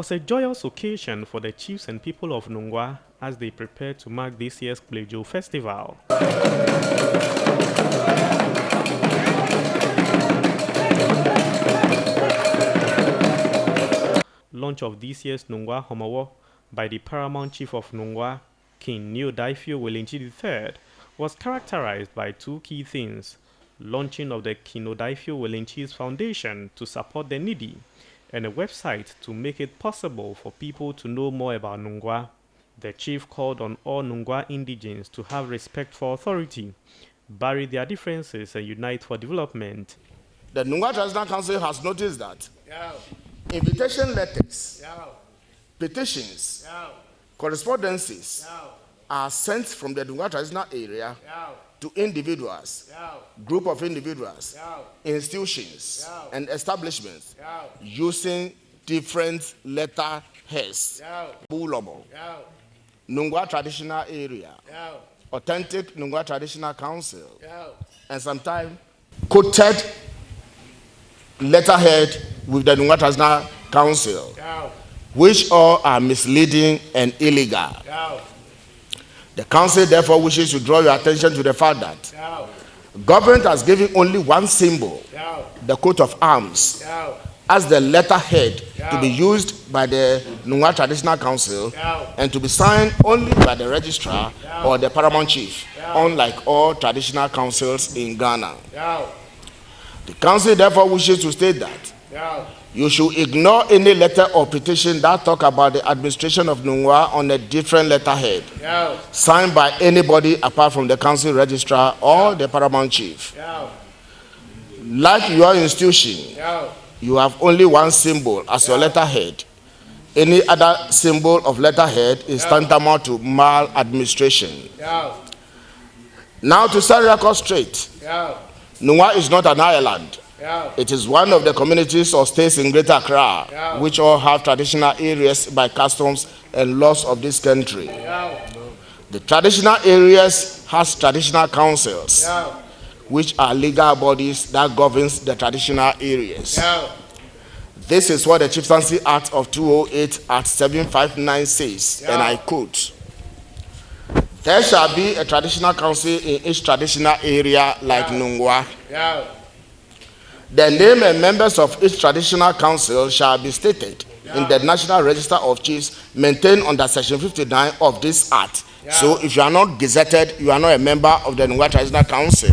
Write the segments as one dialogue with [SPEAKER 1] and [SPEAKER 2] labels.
[SPEAKER 1] was a joyous occasion for the chiefs and people of Nungua as they prepared to mark this year's Kplejoo festival. Launch of this year's Nungua Homawo by the paramount chief of Nungua, King Wulomo III, was characterized by two key things: launching of the King Wulomo's Foundation to support the needy, and a website to make it possible for people to know more about Nungua. The chief called on all Nungua indigents to have respect for authority, bury their differences, and unite for development.
[SPEAKER 2] The Nungua Traditional Council has noticed that invitation letters, petitions, correspondences are sent from the Nungua Traditional area to individuals, group of individuals, institutions, and establishments using different letterheads. Wulomo, Nungua Traditional Area, Authentic Nungua Traditional Council, and sometimes quoted letterhead with the Nungua Traditional Council, which all are misleading and illegal. The council therefore wishes to draw your attention to the fact that government has given only one symbol, the coat of arms, as the letterhead to be used by the Nungua Traditional Council and to be signed only by the registrar or the paramount chief, unlike all traditional councils in Ghana. The council therefore wishes to state that you should ignore any letter or petition that talk about the administration of Nungua on a different letterhead, signed by anybody apart from the council registrar or the paramount chief. Like your institution, you have only one symbol as your letterhead. Any other symbol of letterhead is tantamount to maladministration. Now to set record straight, Nungua is not an island. It is one of the communities or states in Greater Accra, which all have traditional areas by customs and laws of this country. The traditional areas has traditional councils, which are legal bodies that governs the traditional areas. This is what the Chieftaincy Act of 208 Act 759 says, and I quote: "There shall be a traditional council in each traditional area like Nungua. The name and members of each traditional council shall be stated in the National Register of Chiefs maintained under Section 59 of this Act." So if you are not gazetted, you are not a member of the Nungua Traditional Council.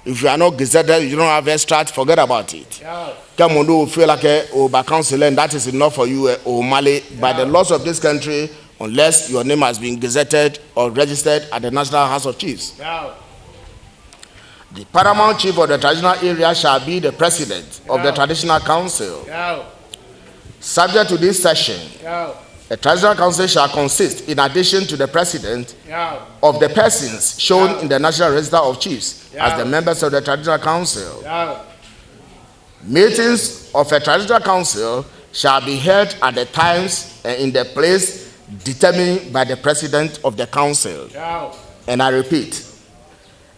[SPEAKER 2] If you are not gazetted, you don't have extract, forget about it. Come on, do feel like a council, and that is enough for you, Mali, by the laws of this country, unless your name has been gazetted or registered at the National House of Chiefs. The paramount chief of the traditional area shall be the president of the traditional council. Subject to this section, the traditional council shall consist, in addition to the president, of the persons shown in the National Register of Chiefs as the members of the traditional council. Meetings of a traditional council shall be held at the times and in the place determined by the president of the council. And I repeat,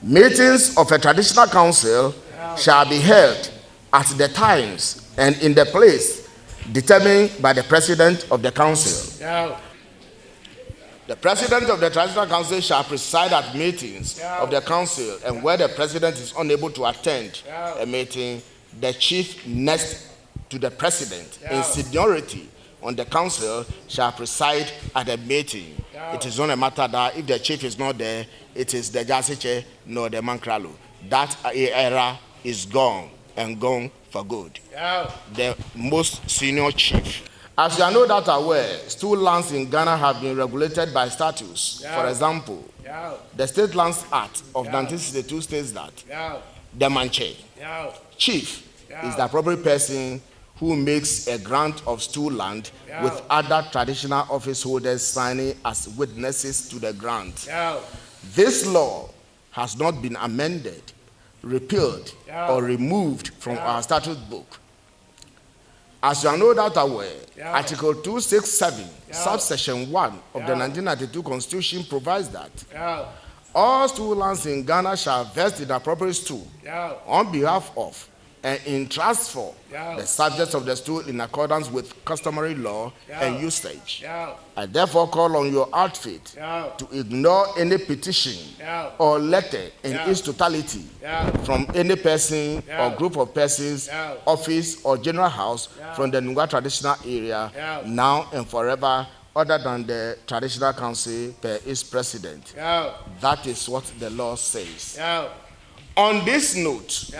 [SPEAKER 2] meetings of a traditional council shall be held at the times and in the place determined by the president of the council. The president of the traditional council shall preside at meetings of the council, and where the president is unable to attend a meeting, the chief next to the president in seniority on the council shall preside at a meeting. It is not a matter that if the chief is not there, it is the Jasiche nor the Mankralo. That era is gone and gone for good. The most senior chief. As you are no doubt aware, stool lands in Ghana have been regulated by statutes. For example, the State Lands Act of 1962 states that the Mantse chief is the appropriate person who makes a grant of stool land with other traditional office holders signing as witnesses to the grant. This law has not been amended, repealed, or removed from our statute book. As you are no doubt aware, Article 267, subsection 1 of the 1992 Constitution provides that all stool lands in Ghana shall vest in appropriate stool on behalf of and in trust for the subjects of the stool in accordance with customary law and usage. I therefore call on your outfit to ignore any petition or letter in its totality from any person or group of persons, office or general house from the Nungua traditional area now and forever, other than the traditional council per its president. That is what the law says. On this note,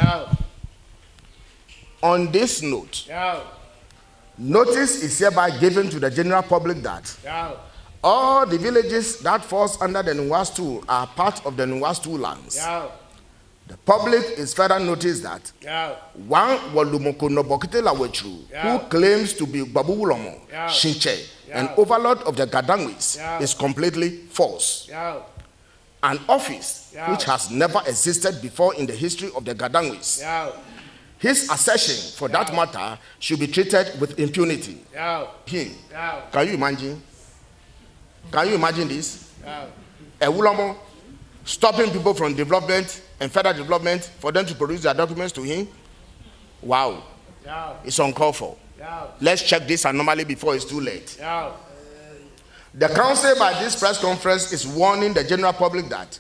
[SPEAKER 2] notice is hereby given to the general public that all the villages that falls under the Nungua stool are part of the Nungua stool lands. The public is further noticed that one Wulomo who claims to be Gborbu Wulomo, Shinche, an overlord of the Gadangmes is completely false. An office which has never existed before in the history of the Gadangmes. His assertion, for that matter, should be treated with impunity. Can you imagine? Can you imagine this? A Wulomo stopping people from development and further development for them to produce their documents to him? Wow. It's uncalled for. Let's check this anomaly before it's too late. The council by this press conference is warning the general public that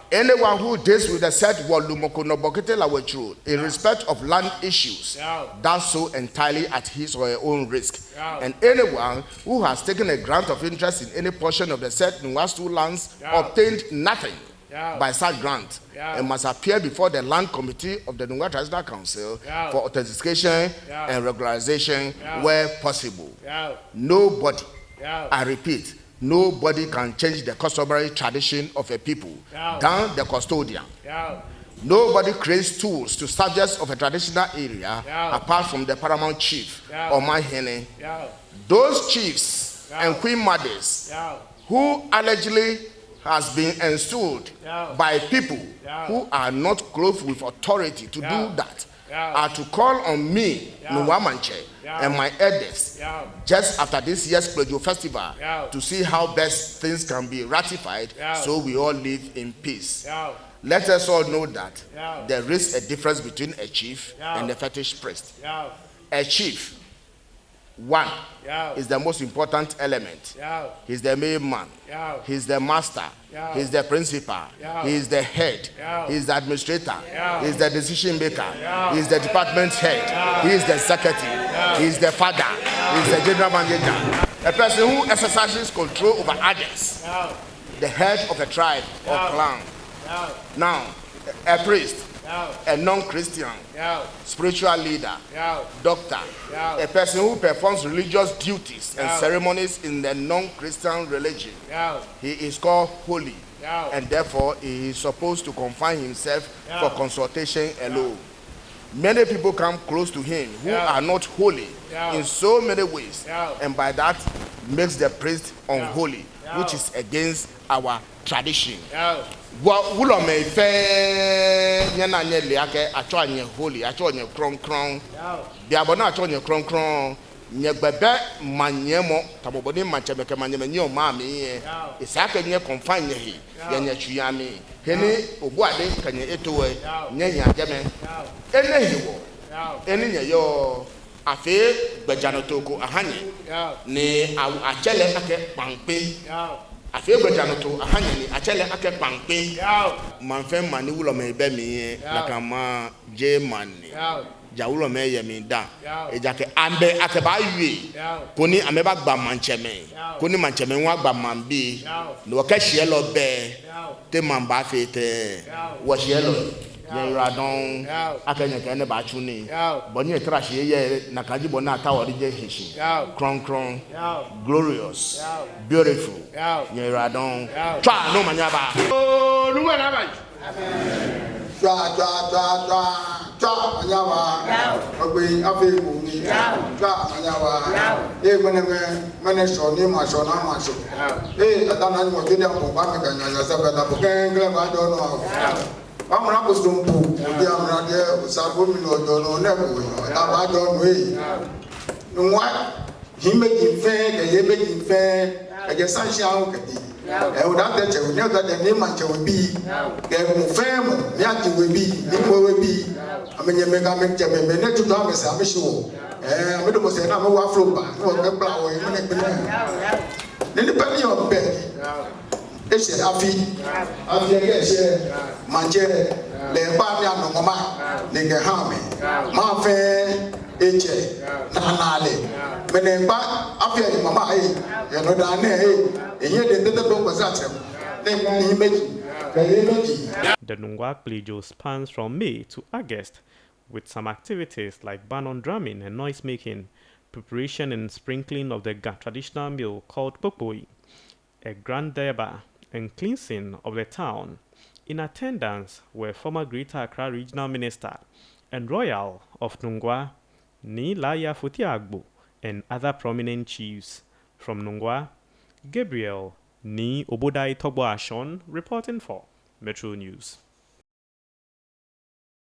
[SPEAKER 2] anyone who deals with the said Wulomo in respect of land issues does so entirely at his or her own risk. And anyone who has taken a grant of interest in any portion of the said Nungua stool lands obtained nothing by such grant and must appear before the land committee of the Nungua Traditional Council for authentication and regularization where possible. Nobody, I repeat, nobody can change the customary tradition of a people than the custodian. Nobody creates tools to subjects of a traditional area apart from the paramount chief or my hene. Those chiefs and queen mothers who allegedly has been installed by people who are not clothed with authority to do that are to call on me, Mantse, and my elders just after this year's Kplejoo festival to see how best things can be ratified so we all live in peace. Let us all know that there is a difference between a chief and a fetish priest. A chief, one, is the most important element. He's the main man. He's the master. He's the principal. He's the head. He's the administrator. He's the decision maker. He's the department head. He's the secretary. He's the father. He's the general manager. A person who exercises control over others. The head of a tribe or clan. Now, a priest, a non-Christian, spiritual leader, doctor, a person who performs religious duties and ceremonies in the non-Christian religion. He is called holy, and therefore he is supposed to confine himself for consultation alone. Many people come close to him who are not holy in so many ways, and by that makes the priest unholy, which is against our tradition. Wulomo fe nyana nye liake acho anye holy acho anye kron biabona acho anye kron nye gbebe manyemo taboboni manchemeke manyeme nyi o ma mi ye isaka nye confine he ye twiyame heni obuade kanye etowe nye nyajeme enehiwo eni nye yo afi gbejanotoko ahanye ni achele ake pampe afi gbejanoto ahanye ni achele ake pampe manfe mani Wulomo be mi la kama je mani ja Wulomo ye mi da ejake ambe akeba yue koni ameba gba mancheme koni mancheme nwa gba mambi no ka hie lo be te mamba fete wo hie lo ye radon akanya ka ne ba chuni bonye trash ye na kaji bona ta wori je hishi kron glorious beautiful ye radon twa no manyaba oh nuwa na ba twa manyaba ogbe afi ni twa manyaba mene so ni ma so na ma so atana ni mo de ko ba me kan ya sa ba da ko kengle ba do no amuna ko stumpu odi amuna de usabo mi no do no ne ko ta ba do no yi nwa himbe jinfe de yebe jinfe e je san shi an ke di e o da te che o ne da de ni ma che o bi ke mu fe mu mi ati we bi ni mo we bi
[SPEAKER 3] I mean, you make a make a minute to Gadangmes, I'm sure. I mean, was an hour flow back, no flower, you make me. Then the penny of bed. It's a happy, Mantse, le Banya no Mama, Nigga Hammy, Mafe, H. Nanale, Meneba, Apia, Mama, you know, Dane, and yet the dog was at him.
[SPEAKER 1] The Nungua Kplejoo spans from May to August, with some activities like ban on drumming and noise making, preparation and sprinkling of the traditional meal called Kplejoo, a grand derby, and cleansing of the town. In attendance were former Greater Accra Regional Minister and Royal of Nungua, Ni Laya Futiagbo, and other prominent chiefs. From Nungua, Gabriel Ni Obodai Togbo Ashon reporting for Metro News.